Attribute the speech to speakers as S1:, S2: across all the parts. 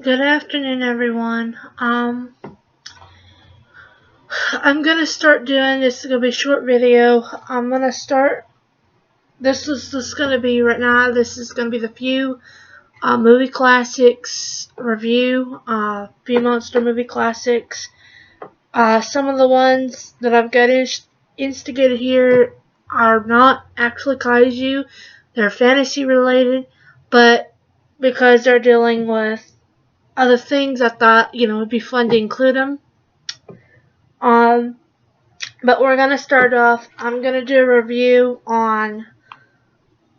S1: Good afternoon, everyone. I'm gonna start doing this. Is gonna be a short video. I'm gonna start. This is gonna be right now. This is gonna be the few movie classics review. Few monster movie classics. Some of the ones that I've got instigated here are not actually kaiju. They're fantasy related, but because they're dealing with other things, I thought it'd be fun to include them. Um, but we're gonna start off. I'm gonna do a review on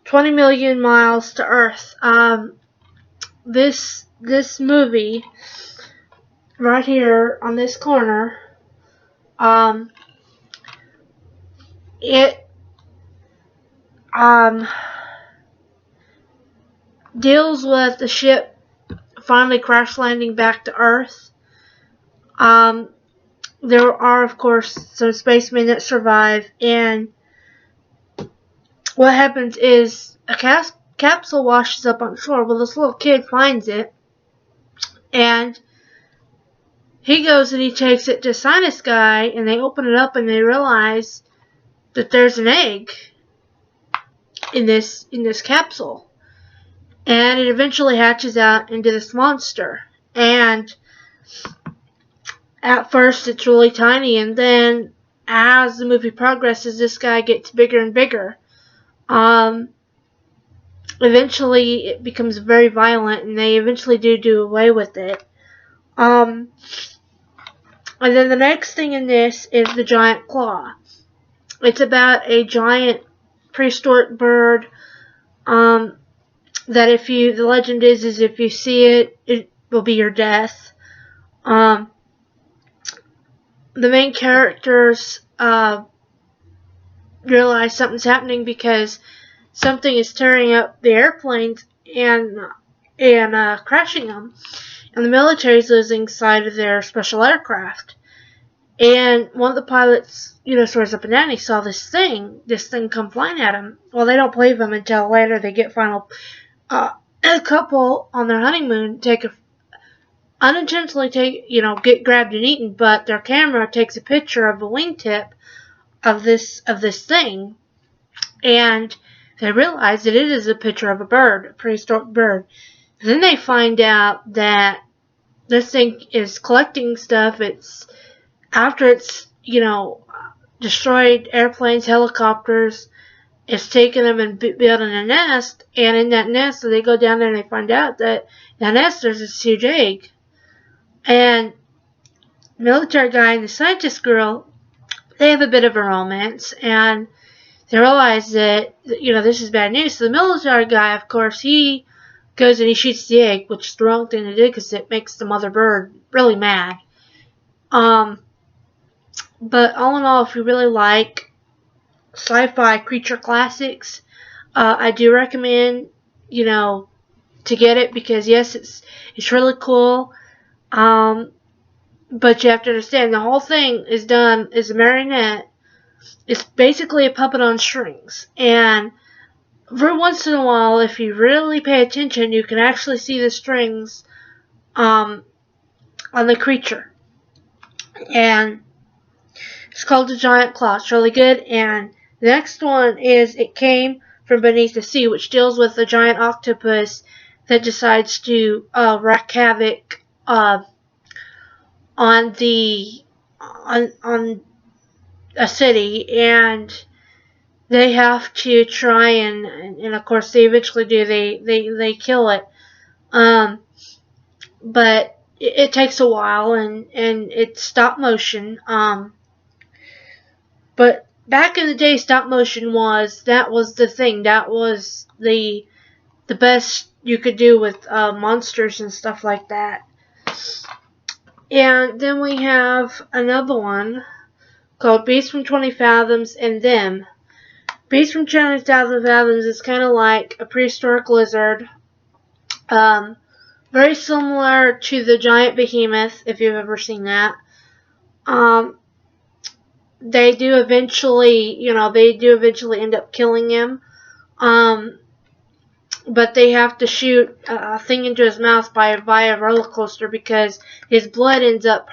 S1: 20 Million Miles to Earth. This movie right here on this corner. Um, it deals with the ship finally crash landing back to Earth. There are, of course, some spacemen that survive, and what happens is a capsule washes up on shore. Well, this little kid finds it, and he goes and he takes it to a scientist guy, and they open it up and they realize that there's an egg in this capsule, and it eventually hatches out into this monster. And at first it's really tiny, and then as the movie progresses, this guy gets bigger and bigger. Eventually it becomes very violent, and they eventually do away with it. And then the next thing in this is the giant claw. It's about a giant prehistoric bird that the legend is if you see it, it will be your death. The main characters realize something's happening because something is tearing up the airplanes and crashing them, and the military is losing sight of their special aircraft. And one of the pilots, swears up and down he saw this thing come flying at him. Well, they don't believe him until later they get a couple on their honeymoon unintentionally get grabbed and eaten, but their camera takes a picture of the wingtip of this thing, and they realize that it is a picture of a prehistoric bird. Then they find out that this thing is collecting stuff. After it's destroyed airplanes, helicopters, it's taking them and building a nest, and in that nest, so they go down there and they find out that that nest there's this huge egg. And the military guy and the scientist girl, they have a bit of a romance, and they realize that this is bad news. So the military guy, of course, he goes and he shoots the egg, which is the wrong thing to do because it makes the mother bird really mad. But all in all, if you really like sci-fi creature classics, I do recommend to get it, because yes, it's really cool. But you have to understand the whole thing is done as a marionette. It's basically a puppet on strings, and every once in a while, if you really pay attention, you can actually see the strings on the creature. And it's called The Giant Claw. It's really good. And the next one is It Came from Beneath the Sea, which deals with a giant octopus that decides to wreak havoc on a city, and they have to try and of course they eventually do. They kill it. But it takes a while, and it's stop motion. But back in the day, stop motion was the thing. That was the best you could do with monsters and stuff like that. And then we have another one called Beast from 20 Fathoms and Them. Beast from 20 Fathoms is kind of like a prehistoric lizard. Very similar to the giant behemoth, if you've ever seen that. They do eventually end up killing him. but they have to shoot a thing into his mouth by a roller coaster because his blood ends up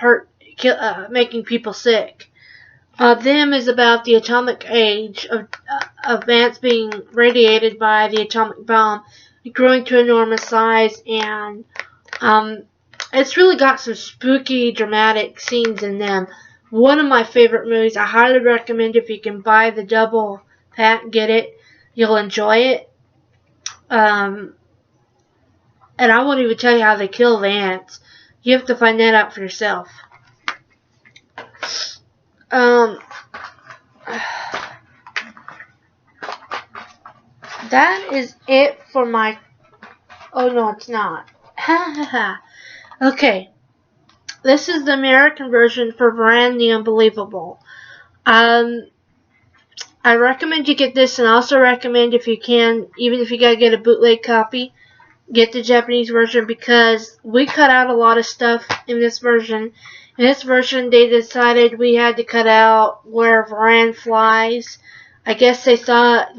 S1: making people sick. Them is about the atomic age of ants being radiated by the atomic bomb, growing to enormous size, and it's really got some spooky, dramatic scenes in them. One of my favorite movies. I highly recommend if you can buy the double pack, get it. You'll enjoy it. And I won't even tell you how they kill the ants. You have to find that out for yourself. That is it for my... Oh, no, it's not. Okay. This is the American version for Varan the Unbelievable. I recommend you get this, and I also recommend if you can, even if you gotta get a bootleg copy, get the Japanese version, because we cut out a lot of stuff in this version. In this version, they decided we had to cut out where Varan flies. I guess they thought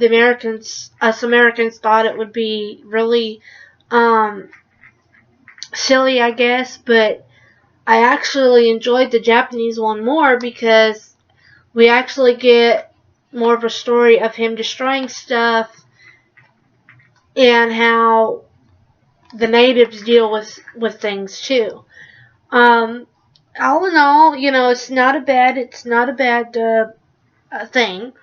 S1: us Americans thought it would be really silly, I guess, but I actually enjoyed the Japanese one more because we actually get more of a story of him destroying stuff and how the natives deal with things too. All in all, it's not a bad thing.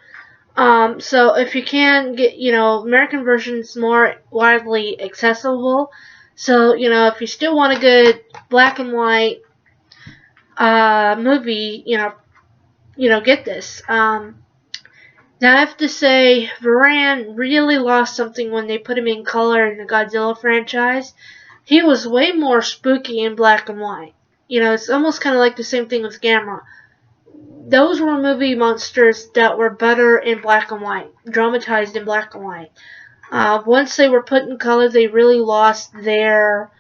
S1: So if you can get, American version's more widely accessible. So, if you still want a good black and white movie, get this. Now I have to say, Varan really lost something when they put him in color in the Godzilla franchise. He was way more spooky in black and white. It's almost kind of like the same thing with Gamera. Those were movie monsters that were better in black and white, dramatized in black and white. Once they were put in color, they really lost their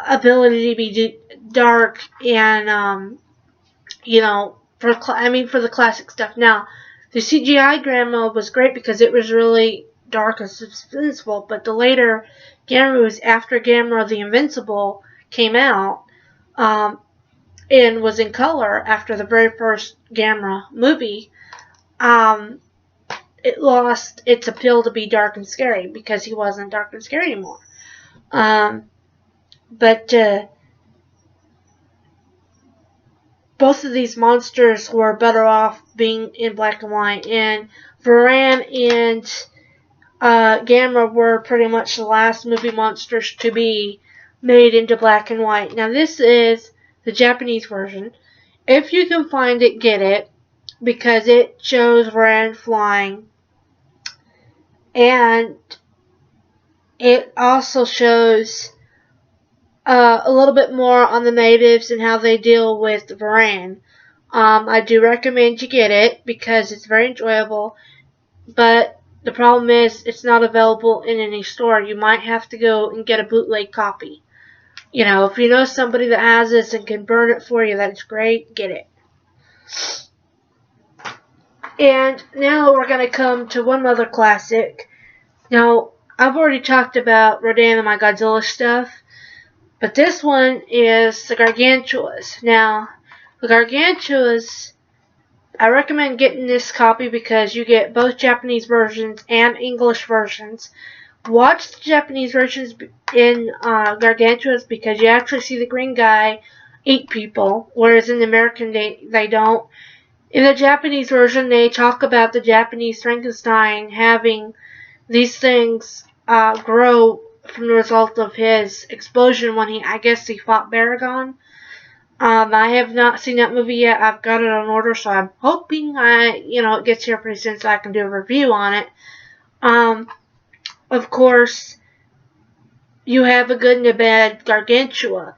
S1: ability to be dark and, for the classic stuff. Now, the CGI Gamera was great because it was really dark and suspenseful, but the later Gameras, after Gamera the Invincible came out, and was in color after the very first Gamera movie, it lost its appeal to be dark and scary because he wasn't dark and scary anymore. But both of these monsters were better off being in black and white, and Varan and Gamera were pretty much the last movie monsters to be made into black and white. Now this is the Japanese version. If you can find it, get it, because it shows Varan flying, and it also shows a little bit more on the natives and how they deal with Varan. I do recommend you get it because it's very enjoyable, but the problem is it's not available in any store. You might have to go and get a bootleg copy. If you know somebody that has this and can burn it for you, that's great. Get it. And now we're going to come to one other classic. Now, I've already talked about Rodan and my Godzilla stuff, but this one is the Gargantuas. Now, the Gargantuas, I recommend getting this copy because you get both Japanese versions and English versions. Watch the Japanese versions in Gargantuas because you actually see the green guy eat people, whereas in the American they don't. In the Japanese version, they talk about the Japanese Frankenstein having these things grow from the result of his explosion when he fought Baragon. I have not seen that movie yet. I've got it on order, so I'm hoping it gets here pretty soon so I can do a review on it. Of course, you have a good and a bad Gargantua.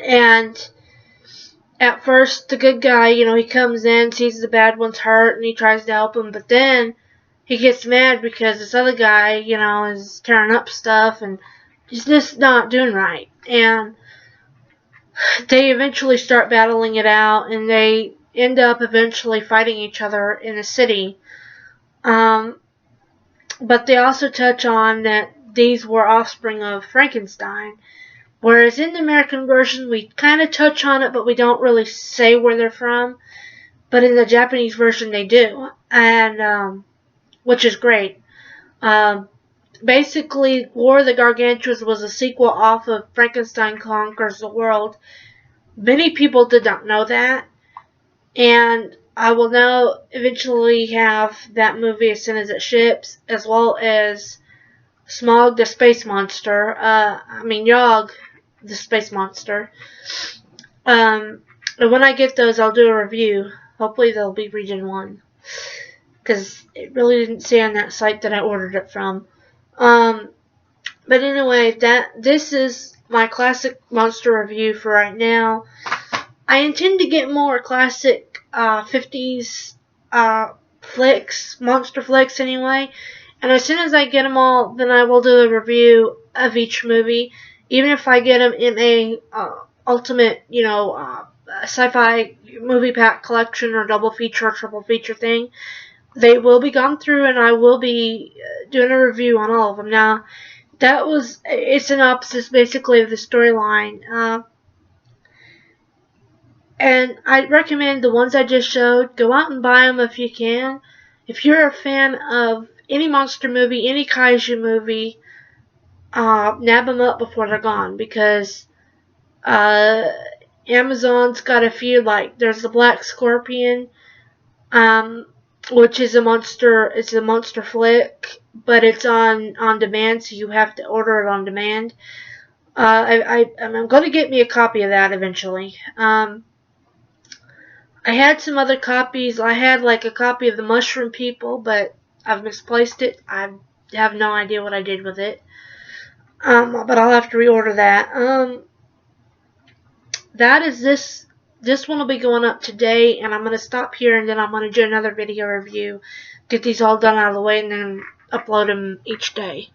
S1: And at first, the good guy, he comes in, sees the bad one's hurt, and he tries to help him, but then he gets mad because this other guy, is tearing up stuff, and he's just not doing right. And they eventually start battling it out, and they end up eventually fighting each other in a city. but they also touch on that these were offspring of Frankenstein. Whereas in the American version, we kind of touch on it, but we don't really say where they're from. But in the Japanese version, they do, and which is great. Um, Basically, War of the Gargantuas was a sequel off of Frankenstein Conquers the World. Many people did not know that, and I will now eventually have that movie as soon as it ships, as well as Smog the Space Monster. Yogg the Space Monster. And when I get those, I'll do a review. Hopefully, they'll be Region 1. Because it really didn't say on that site that I ordered it from. But anyway, this is my classic monster review for right now. I intend to get more classic 50s monster flicks anyway. And as soon as I get them all, then I will do a review of each movie. Even if I get them in a ultimate, sci-fi movie pack collection or double feature or triple feature thing, they will be gone through, and I will be doing a review on all of them. Now, that was a synopsis basically of the storyline. And I recommend the ones I just showed. Go out and buy them if you can. If you're a fan of any monster movie, any kaiju movie, nab them up before they're gone, because Amazon's got a few, like there's the Black Scorpion, which is a monster. It's a monster flick, but it's on demand, so you have to order it on demand. I'm going to get me a copy of that eventually. I had some other copies. I had like a copy of the Mushroom People, but I've misplaced it. I have no idea what I did with it. But I'll have to reorder that. That is this. This one will be going up today, and I'm going to stop here, and then I'm going to do another video review. Get these all done out of the way, and then upload them each day.